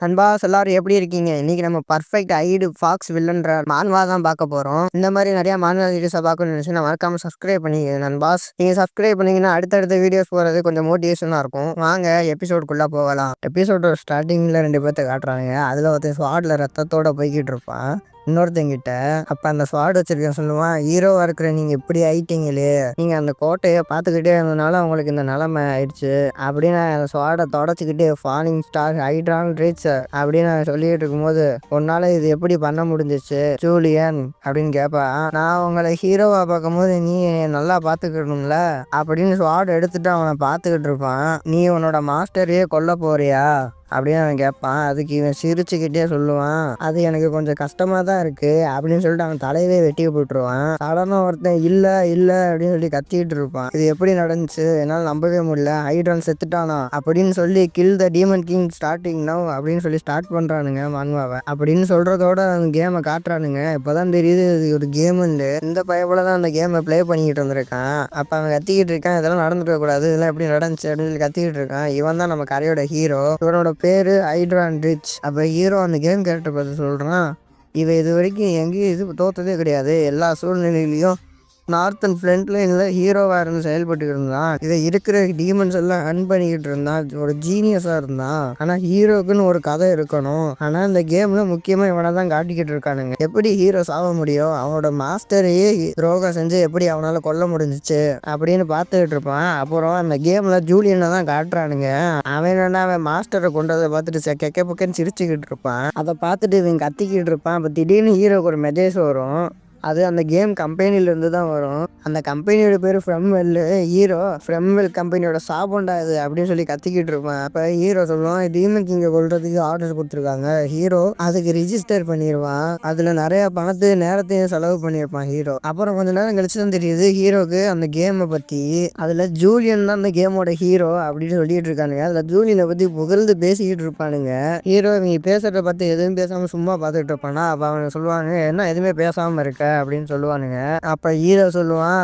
நண்பாஸ் எல்லாரும் எப்படி இருக்கீங்க? இன்னைக்கு நம்ம பர்ஃபெக்ட் ஐடு ஃபாக்ஸ் வில்லன்ற மான்வா தான் பார்க்க போறோம். இந்த மாதிரி நிறைய மான்வா வீடியோஸை பார்க்கணும்னு நினைச்சுன்னா மறக்காம சப்ஸ்கிரைப் பண்ணிக்கங்க நண்பாஸ். நீங்க சப்ஸ்கிரைப் பண்ணீங்கன்னா அடுத்தடுத்த வீடியோஸ் போறது கொஞ்சம் மோட்டிவேஷனா இருக்கும். வாங்க எபிசோடுக்குள்ள போகலாம். எபிசோட ஸ்டார்டிங்ல 2 பேர்த்த காட்டுறாங்க. அதுல ஒருத்தன் ஸ்வாட்ல ரத்தத்தோட போய்கிட்டு இருப்பான் இன்னொருத்தங்கிட்ட. அப்ப அந்த ஸ்வாட் வச்சிருக்கேன் சொல்லுவான், ஹீரோவா இருக்கிற நீங்க இப்படி ஆயிட்டீங்களே, நீங்க அந்த கோட்டையை பார்த்துக்கிட்டே இருந்ததுனால உங்களுக்கு இந்த நிலைமை ஆயிடுச்சு அப்படின்னு அந்த ஸ்வாடை தொடச்சிக்கிட்டு ஃபாலிங் ஸ்டார் ஹைட்ரான் ரீச் அப்படின்னு சொல்லிட்டு இருக்கும்போது, உன்னால இது எப்படி பண்ண முடிஞ்சிச்சு ஜூலியன் அப்படின்னு கேட்பா. நான் உங்களை ஹீரோவா பார்க்கும்போது நீ நல்லா பார்த்துக்கணும்ல அப்படின்னு ஸ்வாட் எடுத்துட்டு அவனை பார்த்துக்கிட்டு இருப்பான். நீ உன்னோட மாஸ்டரையே கொல்ல போறியா அப்படின்னு அவன் கேட்பான். அதுக்கு இவன் சிரிச்சுக்கிட்டே சொல்லுவான், அது எனக்கு கொஞ்சம் கஷ்டமா தான் இருக்கு அப்படின்னு சொல்லிட்டு அவன் தலையவே வெட்டி போட்டுருவான். சடனா ஒருத்தன் இல்ல இல்ல அப்படின்னு சொல்லி கத்திக்கிட்டு இருப்பான். இது எப்படி நடந்துச்சு, என்னால் நம்பவே முடியல, ஹைட்ரான் செத்துட்டானா அப்படின்னு சொல்லி kill the demon king starting now அப்படின்னு சொல்லி ஸ்டார்ட் பண்றானுங்க மான்வாவை. அப்படின்னு சொல்றதோட அந்த கேமை காட்டுறானுங்க. இப்பதான் தெரியுது இது ஒரு கேமுன்னு. இந்த பயப்பட தான் அந்த கேமை பிளே பண்ணிக்கிட்டு இருந்திருக்கான். அப்ப அவன் கத்திக்கிட்டு இருக்கான், இதெல்லாம் நடந்துக்க கூடாது, இதெல்லாம் எப்படி நடந்துச்சு அப்படின்னு சொல்லி கத்திக்கிட்டு இருக்கான். இவன் தான் நம்ம கரையோட ஹீரோ. இவனோட பேரு ஹைட்ரான் ரிச். அப்ப ஹீரோ அந்த கேம் கேரக்டர் பார்த்து சொல்றான், இவன் இது வரைக்கும் எங்கேயும் இது தோத்ததே கிடையாது, எல்லா சூழ்நிலையிலையும் நார்த்தன் ஃப்ரண்ட் லைன்ல ஹீரோவா இருந்து செயல்பட்டு இருந்தான். இதை இருக்கிற டீமன்ஸ் எல்லாம் அன் பண்ணிக்கிட்டு இருந்தான். ஒரு ஜீனியஸா இருந்தான். ஆனா ஹீரோக்குன்னு ஒரு கதை இருக்கணும். ஆனா இந்த கேம்ல முக்கியமா இவனை தான் காட்டிக்கிட்டு இருக்கானுங்க. எப்படி ஹீரோ சாவ முடியும், அவனோட மாஸ்டரையே துரோகம் செஞ்சு எப்படி அவனால கொல்ல முடிஞ்சிச்சு அப்படின்னு பார்த்துக்கிட்டு இருப்பான். அப்புறம் அந்த கேம்ல ஜூலியனை தான் காட்டுறானுங்க. அவன் மாஸ்டரை கொண்டதை பார்த்துட்டு கெக்க பக்கன்னு சிரிச்சுக்கிட்டு இருப்பான். அதை பார்த்துட்டு இவன் கத்திக்கிட்டு இருப்பான். அப்ப திடீர்னு ஹீரோக்கு ஒரு மெசேஜ் வரும். அது அந்த கேம் கம்பெனிலேருந்து தான் வரும். அந்த கம்பெனியோட பேர் ஃப்ரெம்வெல். ஹீரோ ஃப்ரெம்வெல் கம்பெனியோட சாபண்டா இது அப்படின்னு சொல்லி கத்திக்கிட்டு இருப்பான். அப்போ ஹீரோ சொல்லுவான், டீமன் கிங்கை கொல்றதுக்கு ஆர்டர் கொடுத்துருக்காங்க. ஹீரோ அதுக்கு ரிஜிஸ்டர் பண்ணிடுவான். அதில் நிறைய பணத்தையும் நேரத்தையும் செலவு பண்ணியிருப்பான் ஹீரோ. அப்புறம் கொஞ்ச நேரம் கழிச்சு தான் தெரியுது ஹீரோக்கு அந்த கேமை பற்றி. அதில் ஜூலியன் தான் அந்த கேமோட ஹீரோ அப்படின்னு சொல்லிட்டு இருக்கானுங்க. அதில் ஜூலியனை பற்றி புகழ்ந்து பேசிக்கிட்டு இருப்பானுங்க. ஹீரோ இவங்க பேசுறத பார்த்து எதுவும் பேசாமல் சும்மா பார்த்துக்கிட்டு இருப்பானா. அப்போ அவங்க சொல்லுவாங்க, என்ன எதுவுமே பேசாமல் இருக்க அப்படின்னு சொல்லுவானுங்க. அப்ப ஹீரோ சொல்லுவான்,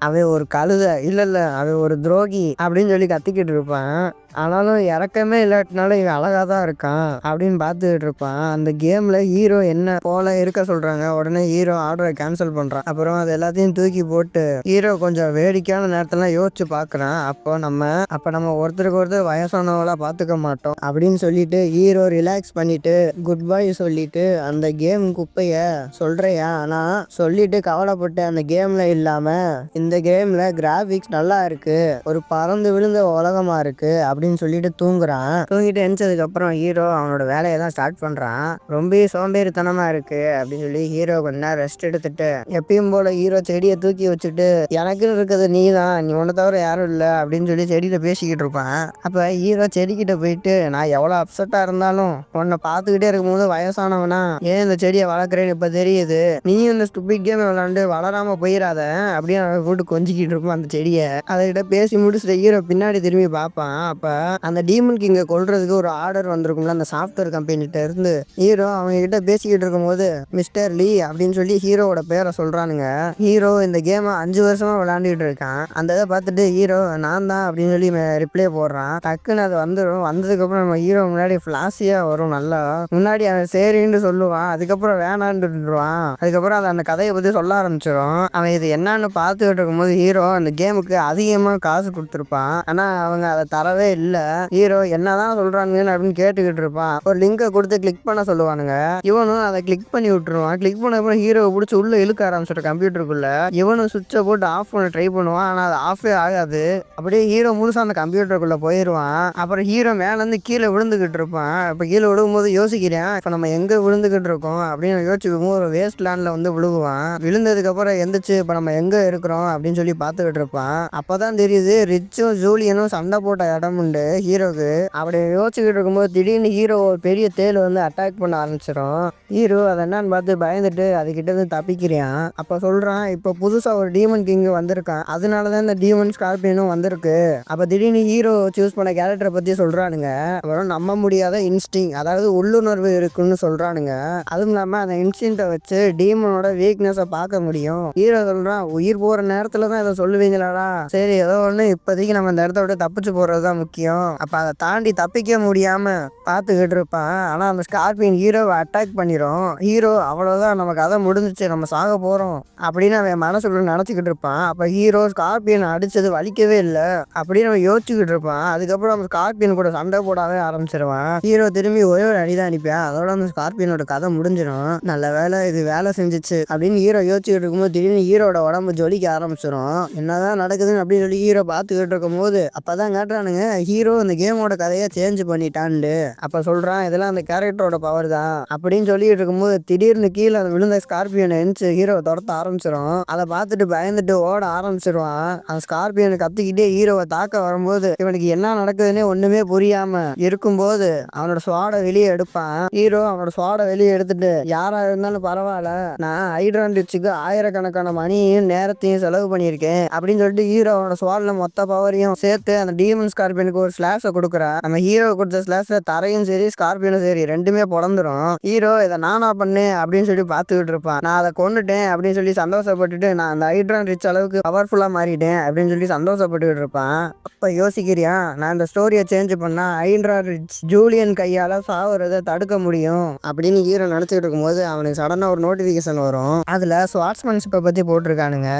அவன் ஒரு கழுதை, இல்ல அவன் ஒரு துரோகி அப்படின்னு சொல்லி கத்திக்கிட்டு இருப்பான். ஆனாலும் இறக்கமே இல்லாட்டினாலும் இவன் அழகா தான் இருக்கான் அப்படின்னு பார்த்துக்கிட்டு இருப்பான். அந்த கேம்ல ஹீரோ என்ன போல இருக்க சொல்றாங்க. உடனே ஹீரோ ஆர்டரை கேன்சல் பண்றான். அப்புறம் அது எல்லாத்தையும் தூக்கி போட்டு ஹீரோ கொஞ்சம் வேடிக்கையான நேரத்தெல்லாம் யோசிச்சு பாக்குறான். அப்ப நம்ம ஒருத்தருக்கு ஒருத்தர் வயசானவங்களா பாத்துக்க மாட்டோம் அப்படின்னு சொல்லிட்டு ஹீரோ ரிலாக்ஸ் பண்ணிட்டு குட் பை சொல்லிட்டு அந்த கேம் குப்பைய சொல்றியா ஆனா சொல்லிட்டு கவலைப்பட்டு அந்த கேம்ல இல்லாம இந்த கேம்ல கிராபிக்ஸ் நல்லா இருக்கு, ஒரு பறந்து விழுந்த உலகமா இருக்கு அப்படின்னு சொல்லிட்டு தூங்குறான். தூங்கிட்டு எந்திரிச்சதுக்கு அப்புறம் ஹீரோ அவனோட வேலையை தான் ஸ்டார்ட் பண்றான். ரொம்ப சோம்பேறித்தனமா இருக்கு அப்படின்னு சொல்லி ஹீரோ கொஞ்ச நேரம் ரெஸ்ட் எடுத்துட்டு எப்பயும் போல ஹீரோ செடியை தூக்கி வச்சுட்டு, எனக்குன்னு இருக்கிறது நீ தான், நீ ஒன்ன தவிர யாரும் இல்லை அப்படின்னு சொல்லி செடியில பேசிக்கிட்டு இருப்பான். அப்ப ஹீரோ செடிக்கிட்ட போயிட்டு, நான் எவ்வளவு அப்செட்டா இருந்தாலும் உன்னை பார்த்துக்கிட்டே இருக்கும்போது வயசானவனா ஏன் இந்த செடியை வளர்க்குறேன்னு இப்ப தெரியுது, நீ இந்த ஸ்டூபிட் கேம் விளாண்டு வளராம போயிடாத அப்படின்னு அவன் போட்டு கொஞ்சிக்கிட்டு இருப்பான் அந்த செடியை. அதுகிட்ட பேசி முடிச்சுட்டு ஹீரோ பின்னாடி திரும்பி பார்ப்பான். அப்ப அந்த டீமன் கிங்கை கொல்றதுக்கு ஒரு ஆர்டர் வந்திருக்கும்ல அந்த சாஃப்ட்வேர் கம்பெனிட்ட இருந்து. ஹீரோ அவங்க கிட்ட பேசிக்கிட்டு இருக்கும்போது மிஸ்டர் லீ அப்படின்னு சொல்லி ஹீரோவோட பேரை சொல்றானுங்க. ஹீரோ இந்த கேமை 5 வருஷமா விளையாண்டுட்டு இருக்கான். அந்த இதை பார்த்துட்டு ஹீரோ நான் தான் அப்படின்னு சொல்லி ரிப்ளை போடுறான். டக்குன்னு அது வந்துடும். வந்ததுக்கு அப்புறம் நம்ம ஹீரோ முன்னாடி ஃபிளாஷியா வரும். நல்லா முன்னாடி அவன் சரின்னு சொல்லுவான், அதுக்கப்புறம் வேணான்னுடுவான். அதுக்கப்புறம் அது அந்த கதையை பத்தி சொல்ல ஆரம்பிச்சிடும். அவன் இது என்னன்னு பார்த்துக்கிட்டு இருக்கும்போது ஹீரோ அந்த கேமுக்கு அதிகமா காசு கொடுத்துருப்பான். ஆனா அவங்க அதை தரவே இல்லை. ஹீரோ என்னதான் சொல்றாங்கன்னு அப்படின்னு கேட்டுக்கிட்டு இருப்பான். ஒரு லிங்கை கொடுத்து கிளிக் பண்ண சொல்லுவானுங்க. இவனும் அதை கிளிக் பண்ணி விட்டுருவான். கிளிக் பண்ண அப்புறம் ஹீரோவை பிடிச்சி உள்ள இழுக்க ஆரம்பிச்சிட்ட கம்ப்யூட்டருக்குள்ள. இவனும் சுவிட்சை போட்டு ஆஃப் பண்ண ட்ரை பண்ணுவான். ஆனா அது ஆஃபே ஆகாது. அப்படியே ஹீரோ முழுசா அந்த கம்ப்யூட்டருக்குள்ள போயிடுவான். அப்புறம் ஹீரோ மேல இருந்து கீழே விழுந்துகிட்டு இருப்பான். இப்ப கீழே விழுகும்போது யோசிக்கிறேன், இப்ப நம்ம எங்க விழுந்துகிட்டு இருக்கோம் அப்படின்னு யோசிச்சுக்கும் ஒரு வேஸ்ட் லேண்ட்ல வந்து விழுகுவான். விழுந்ததுக்கு அப்புறம் எந்திரிச்சு இப்ப நம்ம எங்க இருக்கிறோம் அப்படின்னு சொல்லி பார்த்துக்கிட்டு இருப்பான். அப்பதான் தெரியுது ரிச்சும் ஜூலியனும் சண்டை போட்ட இடம் உண்டு ஹீரோக்கு. அப்படி யோசிச்சுக்கிட்டு இருக்கும்போது திடீர்னு ஹீரோ ஒரு பெரிய தேள் வந்து அட்டாக் பண்ண ஆரம்பிச்சிடும். ஹீரோ அதை என்னன்னு பார்த்து பயந்துட்டு அதுகிட்ட இருந்து தப்பிக்கிறான். அப்ப சொல்றான், இப்ப புதுசா ஒரு டீமன் கிங் வந்திருக்கான், அதனாலதான் இந்த டீமன் ஸ்கார்பியனும் வந்திருக்கு. அப்ப திடீர்னு ஹீரோ சூஸ் பண்ண கேரக்டரை பத்தி சொல்றானுங்க. அப்புறம் நம்ப முடியாத இன்ஸ்டிங், அதாவது உள்ளுணர்வு இருக்குன்னு சொல்றானுங்க. அதுவும் இல்லாம அந்த இன்ஸ்டிங்கை வச்சு டீமனோட வீக்னஸை பார்க்க முடியும். ஹீரோ சொல்றான், உயிர் போற நேரத்துல தான் இதை சொல்லுவீங்களாடா? சரி ஏதோ ஒண்ணு, இப்போதைக்கு நம்ம இந்த இடத்த விட்டு தப்பிச்சு போறதுதான் முக்கியம். அப்ப அதை தாண்டி தப்பிக்க முடியாம பாத்துக்கிட்டு இருப்பான். ஆனா அந்த ஸ்கார்பியன் ஹீரோவை அட்டாக் பண்ணிரும். ஹீரோ அவ்வளவுதான், நம்ம கதை முடிஞ்சிச்சு, நம்ம சாக போறோம் அப்படின்னு அவன் மனசுக்குள்ள நினைச்சுக்கிட்டு இருப்பான். அப்ப ஹீரோ ஸ்கார்பியன் அடிச்சது வலிக்கவே இல்லை அப்படின்னு அவன் யோசிச்சுக்கிட்டு இருப்பான். அதுக்கப்புறம் அந்த ஸ்கார்பியன் கூட சண்டை போடாவே ஆரம்பிச்சிருவான். ஹீரோ திரும்பி ஒரே ஒரு அடிதான் அடிப்பான். அதோட அந்த ஸ்கார்பியனோட கதை முடிஞ்சிடும். நல்ல வேலை இது வேலை செஞ்சுச்சு அப்படின்னு ஹீரோ யோசிச்சுக்கிட்டு இருக்கும்போது திடீர்னு ஹீரோட உடம்பு ஜொலிக்க ஆரம்பிச்சிடும். என்னதான் நடக்குதுன்னு அப்படின்னு சொல்லி ஹீரோ பார்த்துக்கிட்டு இருக்கும் போது அப்பதான் காட்டுறானுங்க ஹீரோ இந்த கேமோட கதையை சேஞ்ச் பண்ணிட்டான்னு. அப்ப சொல்றான், இதெல்லாம் அந்த கேரக்டரோட பவர் தான் அப்படின்னு சொல்லிட்டு இருக்கும்போது திடீர்னு கீழே அந்த விழுந்த ஸ்கார்பியனை எந்திச்சு ஹீரோ துரத்த ஆரம்பிச்சிடும். அதை பார்த்துட்டு பயந்துட்டு ஓட ஆரம்பிச்சிருவான். அந்த ஸ்கார்பியனை கத்திக்கிட்டே ஹீரோவை தாக்க வரும்போது இவனுக்கு என்ன நடக்குதுன்னே ஒண்ணுமே புரியாம இருக்கும்போது அவனோட ஸ்வாட வெளியே எடுப்பான். ஹீரோ அவனோட ஸ்வாட வெளியே எடுத்துட்டு, யாரா இருந்தாலும் பரவாயில்ல, நான் ஹைட்ரான் ரிச்சுக்கு ஆயிரக்கணக்கான மணியையும் நேரத்தையும் செலவு பண்ணியிருக்கேன் அப்படின்னு சொல்லிட்டு ஹீரோ அவனோட ஸ்வாட்ல மொத்த பவரையும் சேர்த்து அந்த டீமன் ஸ்கார்பியனுக்கு ஒரு ஸ்லாஷை கொடுக்குறா. நம்ம ஹீரோ கொடுத்த ஸ்லாஷ்ல தரையும் சரி ஸ்கார்பியனும் சரி ரெண்டுமே பொழந்துரும். ஹீரோ இதை நானா பண்ணேன் அப்படின்னு சொல்லி பார்த்துக்கிட்டு இருப்பான். நான் அதை கொண்டுட்டேன் அப்படின்னு சொல்லி சந்தோஷப்பட்டுட்டு, நான் அந்த ஹைட்ரான் ரிச் அளவுக்கு பவர்ஃபுல்லா மாறிட்டேன் அப்படின்னு சொல்லி சந்தோஷப்பட்டுக்கிட்டு இருப்பான். அப்ப யோசிக்கிறியா, நான் இந்த ஸ்டோரியை சேஞ்ச் பண்ணா ஹைட்ரான் ரிச் ஜூலியன் கையால சாவுறதை தடுக்க முடியும் அப்படின்னு ஹீரோ நினைச்சிட்டு இருக்கும்போது அவனுக்கு சடனா ஒரு நோட்டிபிகேஷன் வரும். அதுல ஸ்வாட்ஸ்மேன்ஷிப்பை பத்தி போட்டிருக்கானுங்க.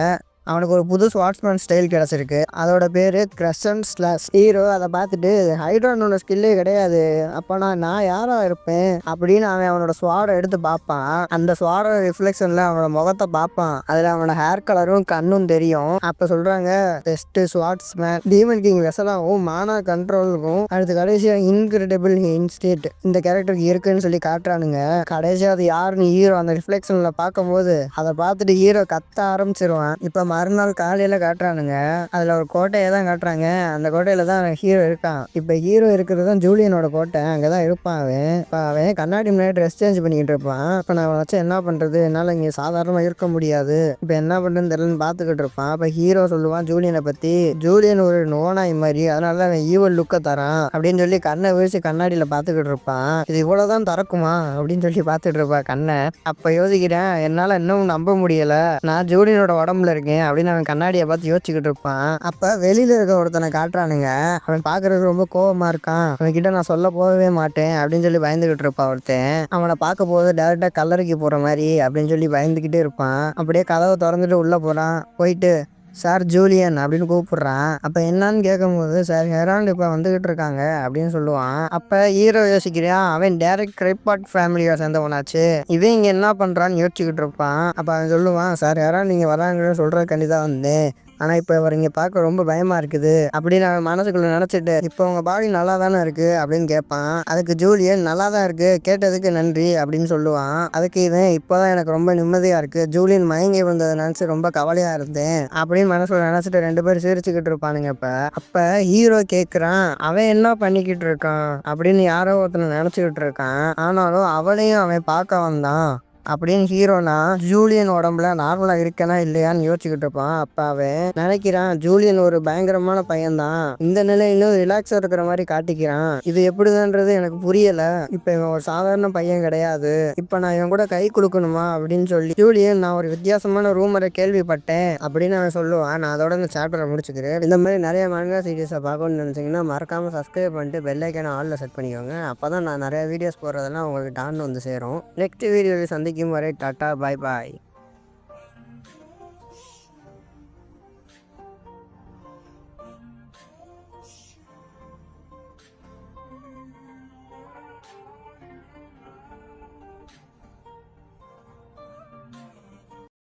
அவனுக்கு ஒரு புது ஸ்வாட்ஸ்மேன் ஸ்டைல் கிடச்சிருக்கு. அதோட பேர் கிரசன்ட் ஸ்லாஷ். ஹீரோ அதை பார்த்துட்டு, ஹைட்ரானோட ஸ்கில்லே கிடையாது, அப்போ நான் யாரா இருப்பேன் அப்படின்னு அவனோட ஸ்வாடை எடுத்து பார்ப்பான். அந்த ஸ்வாடோட ரிஃப்ளெக்ஷன்ல அவனோட முகத்தை பார்ப்பான். அதுல அவனோட ஹேர் கலரும் கண்ணும் தெரியும். அப்ப சொல்றாங்க, பெஸ்ட் ஸ்வாட்ஸ்மேன் டீமன் கிங் வெசலாவும் மானா கண்ட்ரோலுக்கும் அடுத்து கடைசியா இன்கிரெடிபிள் இன்ஸ்டேட் இந்த கேரக்டருக்கு இருக்குன்னு சொல்லி காட்டுறானுங்க. கடைசியா அது யாருன்னு ஹீரோ அந்த ரிஃப்ளெக்ஷன்ல பார்க்கும்போது அதை பார்த்துட்டு ஹீரோ கத்த ஆரம்பிச்சிருவான். இப்ப மறுநாள் காலையில காட்டுறானுங்க. அதுல ஒரு கோட்டையை தான் காட்டுறாங்க. அந்த கோட்டையில தான் ஹீரோ இருக்கான். இப்ப ஹீரோ இருக்கிறது தான் ஜூலியனோட கோட்டை. அங்கதான் இருப்பான் அவன். இப்ப அவன் கண்ணாடி முன்னாடி ட்ரெஸ் சேஞ்ச் பண்ணிக்கிட்டு இருப்பான். இப்ப நான் வச்சு என்ன பண்றது, என்னால இங்க சாதாரணமா இருக்க முடியாது, இப்ப என்ன பண்றதுன்னு தெரியலன்னு பாத்துக்கிட்டு இருப்பான். அப்ப ஹீரோ சொல்லுவான் ஜூலியனை பத்தி, ஜூலியன் ஒரு நோனாய் மாதிரி, அதனாலதான் அவன் ஈவல் லுக்க தரான் அப்படின்னு சொல்லி கண்ணை விரிச்சு கண்ணாடியில பாத்துக்கிட்டு இருப்பான். இது இவ்வளவுதான் திறக்குமா அப்படின்னு சொல்லி பாத்துட்டு இருப்பான் கண்ணை. அப்ப யோசிக்கிறேன், என்னால இன்னும் நம்ப முடியல, நான் ஜூலியனோட உடம்புல இருக்கேன் அப்படின்னு அவன் கண்ணாடியை பார்த்து யோசிச்சுக்கிட்டு இருப்பான். அப்ப வெளியில இருக்க ஒருத்தனை காட்டுறானுங்க. அவன் பாக்குறதுக்கு ரொம்ப கோவமா இருக்கான். அவன் கிட்ட நான் சொல்ல போகவே மாட்டேன் அப்படின்னு சொல்லி பயந்துகிட்டு இருப்பான் ஒருத்தன். அவனை பார்க்க போது டேரக்டா கல்லறைக்கு போற மாதிரி அப்படின்னு சொல்லி பயந்துகிட்டே இருப்பான். அப்படியே கதவை திறந்துட்டு உள்ள போறான். போயிட்டு சார் ஜூலியன் அப்படின்னு கூப்பிடுறான். அப்ப என்னன்னு கேட்கும்போது, சார் ஹெரால்டு இப்ப வந்துகிட்டு இருக்காங்க அப்படின்னு சொல்லுவான். அப்ப ஹீரோ யோசிக்கிறான், அவன் டைரக்ட் கிரைபாட் ஃபேமிலியை சேர்ந்தவனாச்சு, இவன் இங்க என்ன பண்றான்னு யோசிச்சுக்கிட்டு இருப்பான். அப்ப அவன் சொல்லுவான், சார் ஹெரால்டு நீங்க வராங்கன்னு சொல்றதுக்காண்டி தான் வந்தேன், ஆனா இப்ப அவர் இங்க பார்க்க ரொம்ப பயமா இருக்குது அப்படின்னு அவன் மனசுக்குள்ள நினைச்சிட்டு, இப்போ உங்க பாடி நல்லா தானே இருக்கு அப்படின்னு கேட்பான். அதுக்கு ஜூலியன் நல்லா தான் இருக்கு, கேட்டதுக்கு நன்றி அப்படின்னு சொல்லுவான். அதுக்கு இவன், இப்போதான் எனக்கு ரொம்ப நிம்மதியா இருக்கு, ஜூலியன் மயங்கி விழுந்ததை நினைச்சு ரொம்ப கவலையா இருந்தேன் அப்படின்னு மனசுல நினைச்சிட்டு ரெண்டு பேரும் சிரிச்சுக்கிட்டு இருப்பானுங்க. அப்ப ஹீரோ கேக்குறான், அவன் என்ன பண்ணிக்கிட்டு இருக்கான் அப்படின்னு யாரோ ஒருத்தனை நினைச்சுக்கிட்டு இருக்கான். ஆனாலும் அவளையும் அவன் பார்க்க வந்தான் அப்படின்னு ஹீரோனா ஜூலியன் உடம்புல நார்மலா இருக்கனா இல்லையான்னு யோசிச்சுக்கிட்டு இருப்பான். அப்ப அவன் நினைக்கிறான், ஜூலியன் ஒரு பயங்கரமான பையன்தான், இந்த நிலையிலும் ரிலாக்ஸா இருக்கிற மாதிரி காட்டிக்கிறான், இது எப்படிதான்றது எனக்கு புரியல, இப்ப இவன் ஒரு சாதாரண பையன் கிடையாது, இப்ப நான் இவன் கூட கை கொடுக்கணுமா அப்படின்னு சொல்லி ஜூலியன், நான் ஒரு வித்தியாசமான ரூமரை கேள்விப்பட்டேன் அப்படின்னு அவன் சொல்லுவான். நான் அதோட இந்த சாப்டரை முடிச்சுக்கிறேன். இந்த மாதிரி நிறைய மங்கா சீரியஸை பார்க்கணும்னு நினைச்சீங்கன்னா மறக்காம சப்ஸ்கிரைப் பண்ணிட்டு பெல் ஐக்கான ஆல்ல செட் பண்ணிக்கோங்க. அப்பதான் நான் நிறைய வீடியோஸ் போடுறதெல்லாம் உங்களுக்கு டான்னு வந்து சேரும். நெக்ஸ்ட் வீடியோவில் சந்திக்கும் வரை டாட்டா, பாய் பாய்.